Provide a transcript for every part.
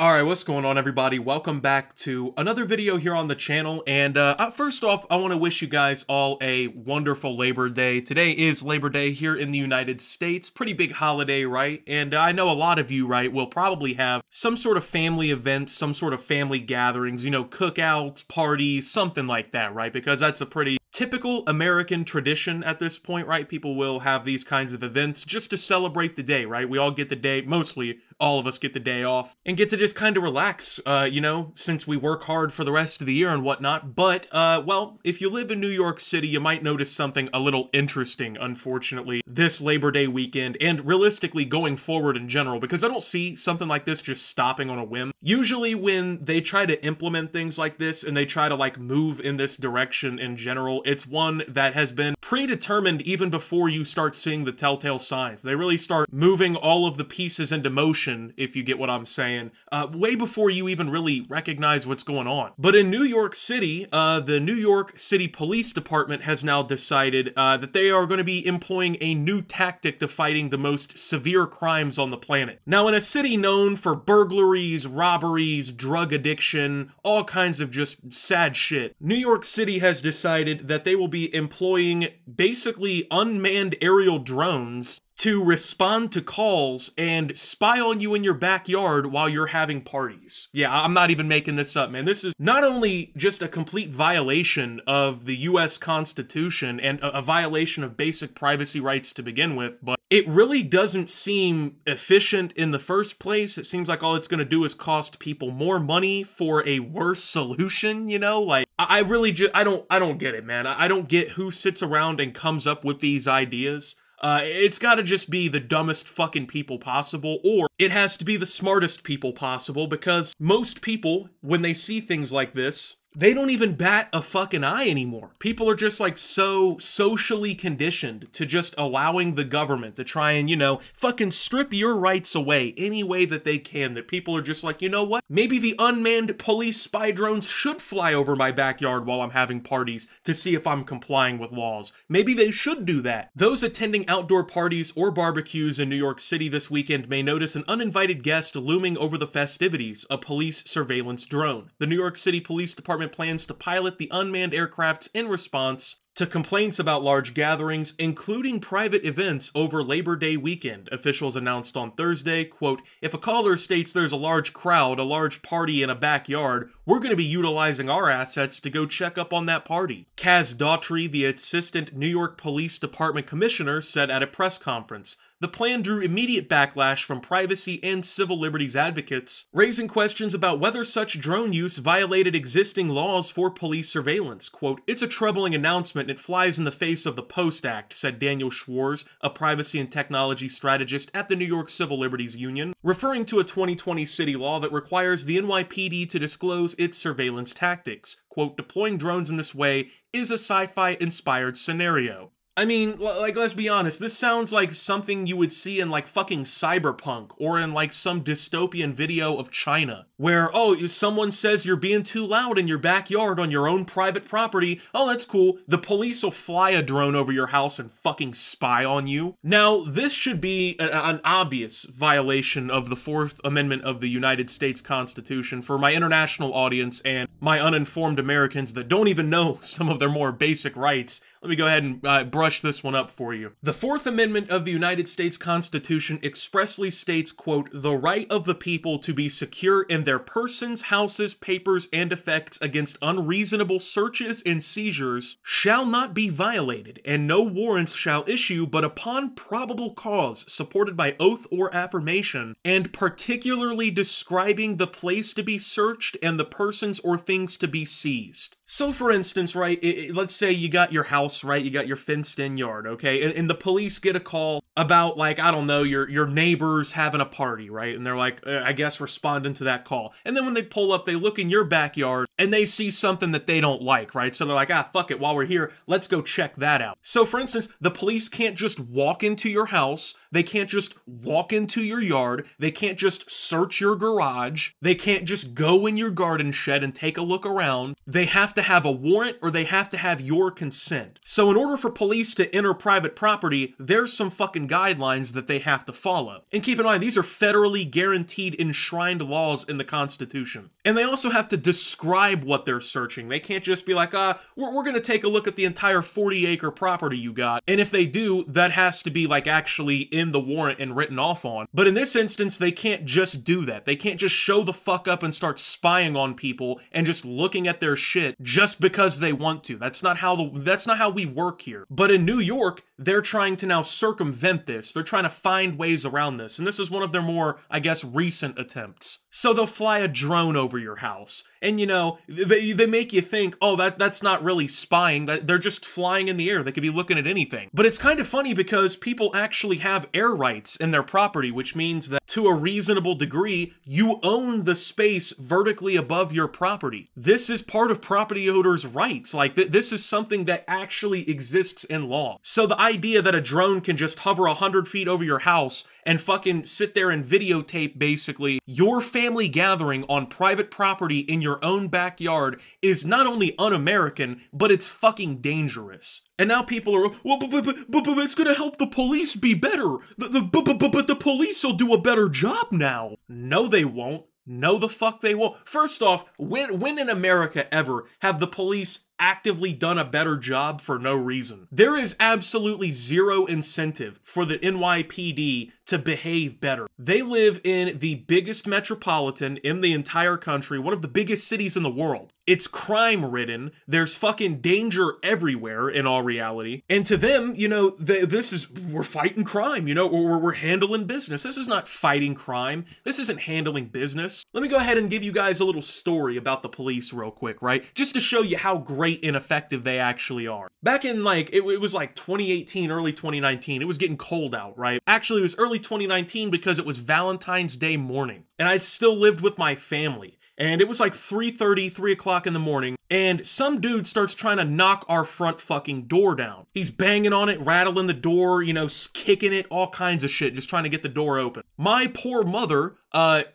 Alright, what's going on everybody? Welcome back to another video here on the channel, and first off, I want to wish you guys all a wonderful Labor Day. Today is Labor Day here in the United States. Pretty big holiday, right? And I know a lot of you, right, will probably have some sort of family events, some sort of family gatherings, you know, cookouts, parties, something like that, right? Because that's a pretty typical American tradition at this point, right? People will have these kinds of events just to celebrate the day, right? We all get the day, mostly all of us get the day off and get to just kind of relax, you know, since we work hard for the rest of the year and whatnot. But, well, if you live in New York City, you might notice something a little interesting, unfortunately, this Labor Day weekend, and realistically going forward in general, because I don't see something like this just stopping on a whim. Usually when they try to implement things like this and they try to, like, move in this direction in general, it's one that has been predetermined even before you start seeing the telltale signs. They really start moving all of the pieces into motion, if you get what I'm saying, way before you even really recognize what's going on. But in New York City, the New York City Police Department has now decided that they are going to be employing a new tactic to fighting the most severe crimes on the planet. Now, in a city known for burglaries, robberies, drug addiction, all kinds of just sad shit, New York City has decided that they will be employing basically unmanned aerial drones to respond to calls and spy on you in your backyard while you're having parties. Yeah, I'm not even making this up, man. This is not only just a complete violation of the US Constitution and a violation of basic privacy rights to begin with, but it really doesn't seem efficient in the first place. It seems like all it's going to do is cost people more money for a worse solution, you know? Like, I really just, I don't get it, man. I don't get who sits around and comes up with these ideas. It's gotta just be the dumbest fucking people possible, or it has to be the smartest people possible, because most people, when they see things like this, they don't even bat a fucking eye anymore. People are just like so socially conditioned to just allowing the government to try and, you know, fucking strip your rights away any way that they can, that people are just like, you know what? Maybe the unmanned police spy drones should fly over my backyard while I'm having parties to see if I'm complying with laws. Maybe they should do that. Those attending outdoor parties or barbecues in New York City this weekend may notice an uninvited guest looming over the festivities, a police surveillance drone. The New York City Police Department plans to pilot the unmanned aircrafts in response to complaints about large gatherings, including private events over Labor Day weekend. Officials announced on Thursday, quote, "If a caller states there's a large crowd, a large party in a backyard, we're going to be utilizing our assets to go check up on that party." Kaz Daughtry, the Assistant New York Police Department Commissioner, said at a press conference. The plan drew immediate backlash from privacy and civil liberties advocates, raising questions about whether such drone use violated existing laws for police surveillance. Quote, "It's a troubling announcement and it flies in the face of the Post Act," said Daniel Schwarz, a privacy and technology strategist at the New York Civil Liberties Union, referring to a 2020 city law that requires the NYPD to disclose its surveillance tactics. Quote, "Deploying drones in this way is a sci-fi-inspired scenario." I mean, like, let's be honest, this sounds like something you would see in, like, fucking Cyberpunk, or in, like, some dystopian video of China, where, oh, if someone says you're being too loud in your backyard on your own private property, oh, that's cool, the police will fly a drone over your house and fucking spy on you. Now, this should be an obvious violation of the Fourth Amendment of the United States Constitution for my international audience and my uninformed Americans that don't even know some of their more basic rights. Let me go ahead and brush this one up for you. The Fourth Amendment of the United States Constitution expressly states, quote, "The right of the people to be secure in their persons, houses, papers, and effects against unreasonable searches and seizures shall not be violated, and no warrants shall issue but upon probable cause, supported by oath or affirmation, and particularly describing the place to be searched and the persons or things to be seized." So, for instance, right, let's say you got your house, right, you got your fenced-in yard, okay, and the police get a call about, like, I don't know, your neighbors having a party, right, and they're like, I guess, responding to that call. And then when they pull up, they look in your backyard, and they see something that they don't like, right, so they're like, ah, fuck it, while we're here, let's go check that out. So, for instance, the police can't just walk into your house, they can't just walk into your yard, they can't just search your garage, they can't just go in your garden shed and take a look around, they have to have a warrant or they have to have your consent. So in order for police to enter private property, there's some fucking fucking guidelines that they have to follow. And keep in mind, these are federally guaranteed enshrined laws in the Constitution. And they also have to describe what they're searching. They can't just be like, we're gonna take a look at the entire 40-acre property you got. And if they do, that has to be like actually in the warrant and written off on. But in this instance, they can't just do that. They can't just show the fuck up and start spying on people and just looking at their shit just because they want to. That's not how we work here. But in New York, they're trying to now circumvent this. They're trying to find ways around this. And this is one of their more, I guess, recent attempts. So they'll fly a drone over your house. And you know, they make you think, oh, that's not really spying. They're just flying in the air. They could be looking at anything. But it's kind of funny because people actually have air rights in their property, which means that to a reasonable degree, you own the space vertically above your property. This is part of property owners' rights. Like, this is something that actually exists in law. So the idea that a drone can just hover 100 feet over your house and fucking sit there and videotape basically your family gathering on private property in your own backyard is not only un-American, but it's fucking dangerous. And now people are, well, but it's gonna help the police be better. But the police will do a better job now. No, they won't. No, the fuck they won't. First off, when in America ever have the police actively done a better job for no reason? There is absolutely zero incentive for the NYPD to behave better. They live in the biggest metropolitan in the entire country, one of the biggest cities in the world. It's crime-ridden. There's fucking danger everywhere in all reality. And to them, you know, we're fighting crime, you know, or we're handling business. This is not fighting crime. This isn't handling business. Let me go ahead and give you guys a little story about the police real quick, right? Just to show you how great and effective they actually are. Back in like, it was like 2018, early 2019, it was getting cold out, right? Actually, it was early 2019 because it was Valentine's Day morning. And I'd still lived with my family. And it was like 3:30, 3 o'clock in the morning, and some dude starts trying to knock our front fucking door down. He's banging on it, rattling the door, you know, kicking it, all kinds of shit, just trying to get the door open. My poor mother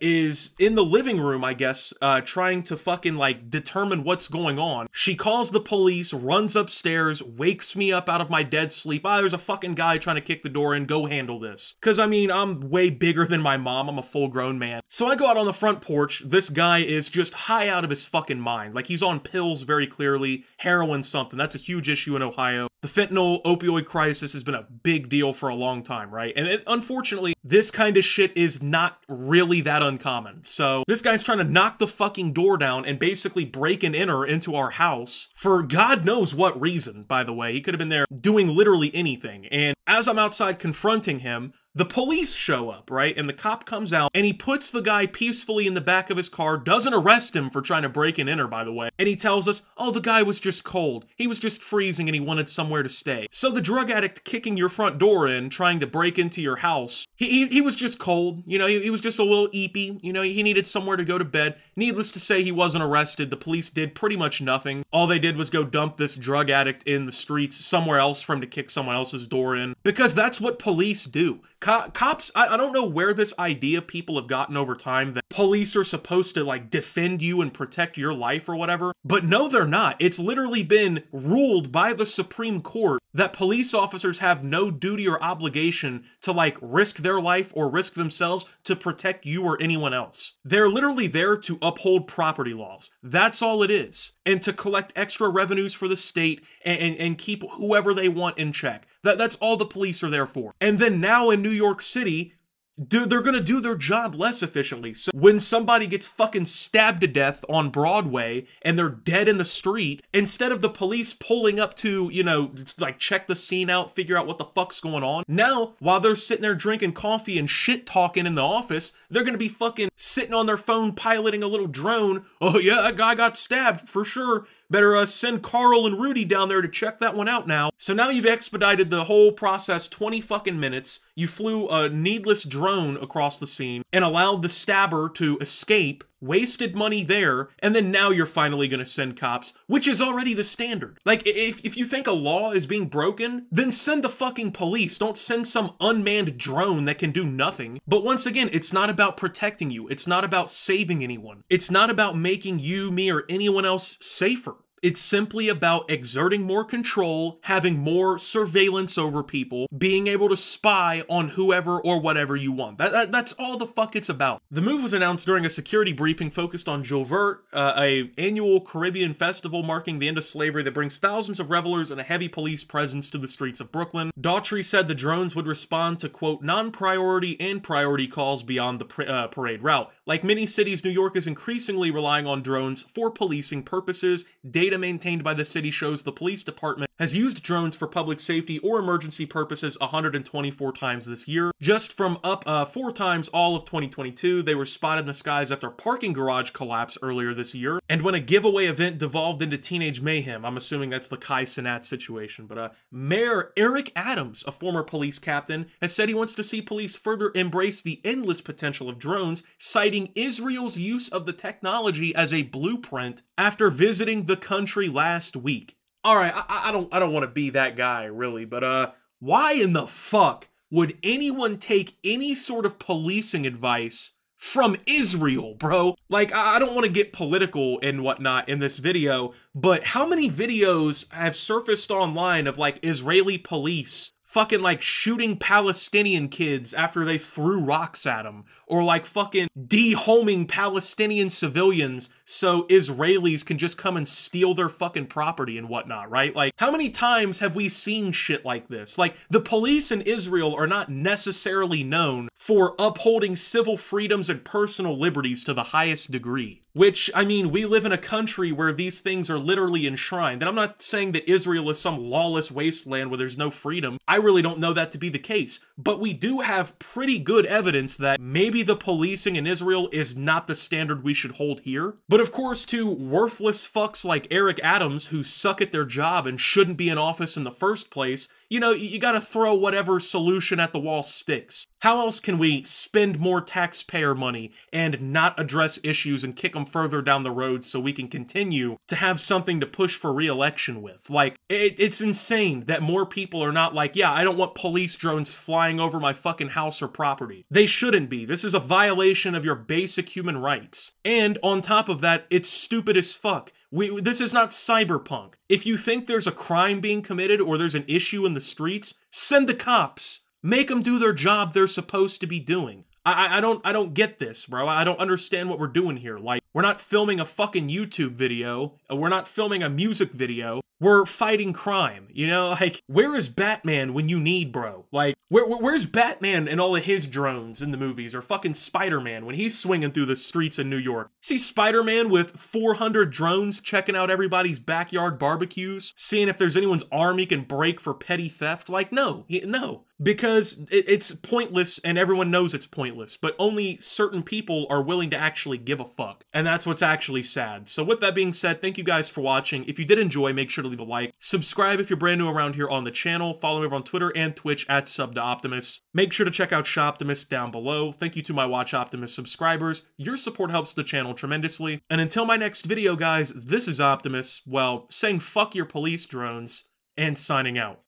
is in the living room, I guess, trying to fucking, like, determine what's going on. She calls the police, runs upstairs, wakes me up out of my dead sleep. There's a fucking guy trying to kick the door in, go handle this. Because, I mean, I'm way bigger than my mom. I'm a full-grown man. So I go out on the front porch. This guy is just high out of his fucking mind. Like, he's on pills very clearly, heroin something. That's a huge issue in Ohio. The fentanyl opioid crisis has been a big deal for a long time, right? And unfortunately, this kind of shit is not really that uncommon. So this guy's trying to knock the fucking door down and basically break and enter into our house for God knows what reason, by the way. He could have been there doing literally anything. And as I'm outside confronting him, the police show up, right? And the cop comes out and he puts the guy peacefully in the back of his car, doesn't arrest him for trying to break and enter, by the way. And he tells us, oh, the guy was just cold. He was just freezing and he wanted somewhere to stay. So the drug addict kicking your front door in, trying to break into your house, he was just cold. You know, he was just a little eepy. You know, he needed somewhere to go to bed. Needless to say, he wasn't arrested. The police did pretty much nothing. All they did was go dump this drug addict in the streets somewhere else for him to kick someone else's door in. Because that's what police do. Cops, I don't know where this idea people have gotten over time that police are supposed to, like, defend you and protect your life or whatever. But no, they're not. It's literally been ruled by the Supreme Court that police officers have no duty or obligation to, like, risk their life or risk themselves to protect you or anyone else. They're literally there to uphold property laws. That's all it is. And to collect extra revenues for the state and keep whoever they want in check. That's all the police are there for. And then now in New York City, they're gonna do their job less efficiently. So when somebody gets fucking stabbed to death on Broadway and they're dead in the street, instead of the police pulling up to, you know, like check the scene out, figure out what the fuck's going on, now, while they're sitting there drinking coffee and shit talking in the office, they're gonna be fucking sitting on their phone piloting a little drone. Oh yeah, that guy got stabbed for sure. Better send Carl and Rudy down there to check that one out now. So now you've expedited the whole process 20 fucking minutes. You flew a needless drone across the scene and allowed the stabber to escape, wasted money there, and then now you're finally gonna send cops, which is already the standard. Like, if you think a law is being broken, then send the fucking police. Don't send some unmanned drone that can do nothing. But once again, it's not about protecting you. It's not about saving anyone. It's not about making you, me, or anyone else safer. It's simply about exerting more control, having more surveillance over people, being able to spy on whoever or whatever you want. That's all the fuck it's about. The move was announced during a security briefing focused on Joe Vert, a annual Caribbean festival marking the end of slavery that brings thousands of revelers and a heavy police presence to the streets of Brooklyn. Daughtry said the drones would respond to, quote, non-priority and priority calls beyond the parade route. Like many cities, New York is increasingly relying on drones for policing purposes. Data maintained by the city shows the police department has used drones for public safety or emergency purposes 124 times this year. Just from up 4 times all of 2022, they were spotted in the skies after a parking garage collapse earlier this year. And when a giveaway event devolved into teenage mayhem, I'm assuming that's the Kai Cenat situation, but Mayor Eric Adams, a former police captain, has said he wants to see police further embrace the endless potential of drones, citing Israel's use of the technology as a blueprint after visiting the country last week. Alright, I don't want to be that guy, really, but why in the fuck would anyone take any sort of policing advice from Israel, bro? Like, I don't want to get political and whatnot in this video, but how many videos have surfaced online of, like, Israeli police fucking, like, shooting Palestinian kids after they threw rocks at them, or, like, fucking dehoming Palestinian civilians so Israelis can just come and steal their fucking property and whatnot, right? Like, how many times have we seen shit like this? Like, the police in Israel are not necessarily known for upholding civil freedoms and personal liberties to the highest degree. Which, I mean, we live in a country where these things are literally enshrined. And I'm not saying that Israel is some lawless wasteland where there's no freedom. I really don't know that to be the case. But we do have pretty good evidence that maybe the policing in Israel is not the standard we should hold here. But of course, to worthless fucks like Eric Adams, who suck at their job and shouldn't be in office in the first place, you know, you gotta throw whatever solution at the wall sticks. How else can we spend more taxpayer money and not address issues and kick them further down the road so we can continue to have something to push for re-election with? Like, it's insane that more people are not like, yeah, I don't want police drones flying over my fucking house or property. They shouldn't be. This is a violation of your basic human rights. And on top of that, it's stupid as fuck. This is not cyberpunk. If you think there's a crime being committed or there's an issue in the streets, send the cops. Make them do their job they're supposed to be doing. I don't get this, bro. I don't understand what we're doing here. Like, we're not filming a fucking YouTube video. We're not filming a music video. We're fighting crime, you know? Like, where is Batman when you need, bro? Like, where's Batman and all of his drones in the movies? Or fucking Spider-Man when he's swinging through the streets in New York? See Spider-Man with 400 drones checking out everybody's backyard barbecues? Seeing if there's anyone's arm he can break for petty theft? Like, no. No. Because it's pointless and everyone knows it's pointless, but only certain people are willing to actually give a fuck. And that's what's actually sad. So with that being said, thank you guys for watching. If you did enjoy, make sure to leave a like. Subscribe if you're brand new around here on the channel. Follow me over on Twitter and Twitch at SubToOptimus. Make sure to check out Shoptimus down below. Thank you to my Watch Optimus subscribers. Your support helps the channel tremendously. And until my next video, guys, this is Optimus, well, saying fuck your police drones and signing out.